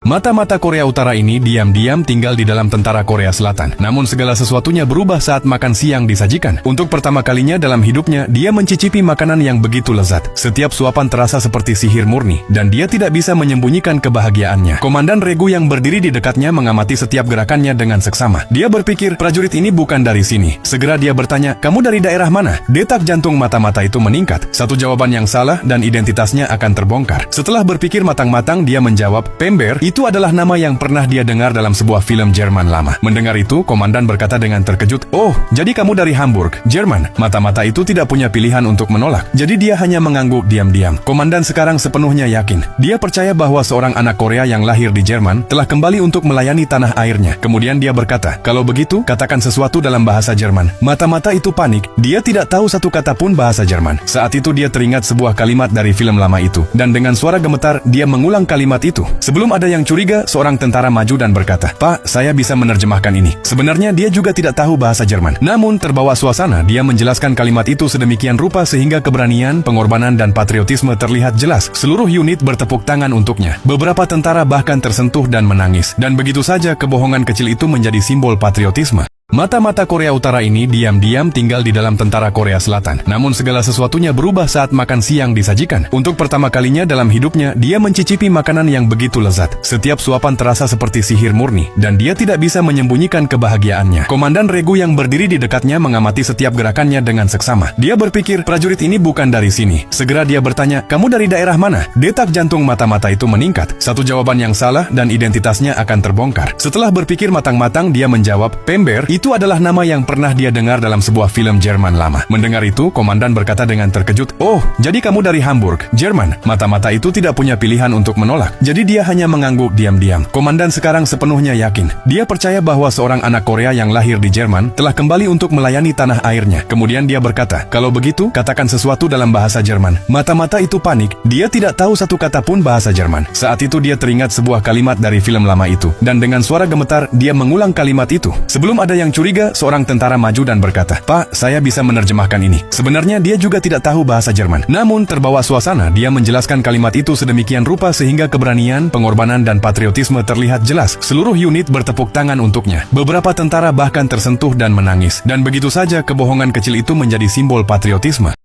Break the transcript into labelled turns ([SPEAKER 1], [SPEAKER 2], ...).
[SPEAKER 1] Mata-mata Korea Utara ini diam-diam tinggal di dalam tentara Korea Selatan. Namun segala sesuatunya berubah saat makan siang disajikan. Untuk pertama kalinya dalam hidupnya, dia mencicipi makanan yang begitu lezat. Setiap suapan terasa seperti sihir murni, dan dia tidak bisa menyembunyikan kebahagiaannya. Komandan Regu yang berdiri di dekatnya mengamati setiap gerakannya dengan seksama. Dia berpikir, prajurit ini bukan dari sini. Segera dia bertanya, kamu dari daerah mana? Detak jantung mata-mata itu meningkat. Satu jawaban yang salah dan identitasnya akan terbongkar. Setelah berpikir matang-matang, dia menjawab, Pember, itu adalah nama yang pernah dia dengar dalam sebuah film Jerman lama. Mendengar itu, komandan berkata dengan terkejut, oh, jadi kamu dari Hamburg, Jerman. Mata-mata itu tidak punya pilihan untuk menolak. Jadi dia hanya mengangguk diam-diam. Komandan sekarang sepenuhnya yakin. Dia percaya bahwa seorang anak Korea yang lahir di Jerman telah kembali untuk melayani tanah airnya. Kemudian dia berkata, kalau begitu, katakan sesuatu dalam bahasa Jerman. Mata-mata itu panik. Dia tidak tahu satu kata pun bahasa Jerman. Saat itu dia teringat sebuah kalimat dari film lama itu. Dan dengan suara gemetar, dia mengulang kalimat itu. Sebelum ada yang curiga, seorang tentara maju dan berkata, Pak, saya bisa menerjemahkan ini. Sebenarnya dia juga tidak tahu bahasa Jerman. Namun terbawa suasana, dia menjelaskan kalimat itu sedemikian rupa sehingga keberanian, pengorbanan, dan patriotisme terlihat jelas. Seluruh unit bertepuk tangan untuknya. Beberapa tentara bahkan tersentuh dan menangis. Dan begitu saja kebohongan kecil itu menjadi simbol patriotisme. Mata-mata Korea Utara ini diam-diam tinggal di dalam tentara Korea Selatan. Namun segala sesuatunya berubah saat makan siang disajikan. Untuk pertama kalinya dalam hidupnya, dia mencicipi makanan yang begitu lezat. Setiap suapan terasa seperti sihir murni, dan dia tidak bisa menyembunyikan kebahagiaannya. Komandan Regu yang berdiri di dekatnya mengamati setiap gerakannya dengan seksama. Dia berpikir, prajurit ini bukan dari sini. Segera dia bertanya, kamu dari daerah mana? Detak jantung mata-mata itu meningkat. Satu jawaban yang salah dan identitasnya akan terbongkar. Setelah berpikir matang-matang, dia menjawab, Pember, itu adalah nama yang pernah dia dengar dalam sebuah film Jerman lama. Mendengar itu, komandan berkata dengan terkejut, oh, jadi kamu dari Hamburg, Jerman. Mata-mata itu tidak punya pilihan untuk menolak. Jadi dia hanya mengangguk diam-diam. Komandan sekarang sepenuhnya yakin. Dia percaya bahwa seorang anak Korea yang lahir di Jerman telah kembali untuk melayani tanah airnya. Kemudian dia berkata, kalau begitu, katakan sesuatu dalam bahasa Jerman. Mata-mata itu panik. Dia tidak tahu satu kata pun bahasa Jerman. Saat itu dia teringat sebuah kalimat dari film lama itu. Dan dengan suara gemetar, dia mengulang kalimat itu. Sebelum ada yang curiga, seorang tentara maju dan berkata, Pak, saya bisa menerjemahkan ini. Sebenarnya dia juga tidak tahu bahasa Jerman. Namun terbawa suasana, dia menjelaskan kalimat itu sedemikian rupa sehingga keberanian, pengorbanan, dan patriotisme terlihat jelas. Seluruh unit bertepuk tangan untuknya. Beberapa tentara bahkan tersentuh dan menangis. Dan begitu saja kebohongan kecil itu menjadi simbol patriotisme.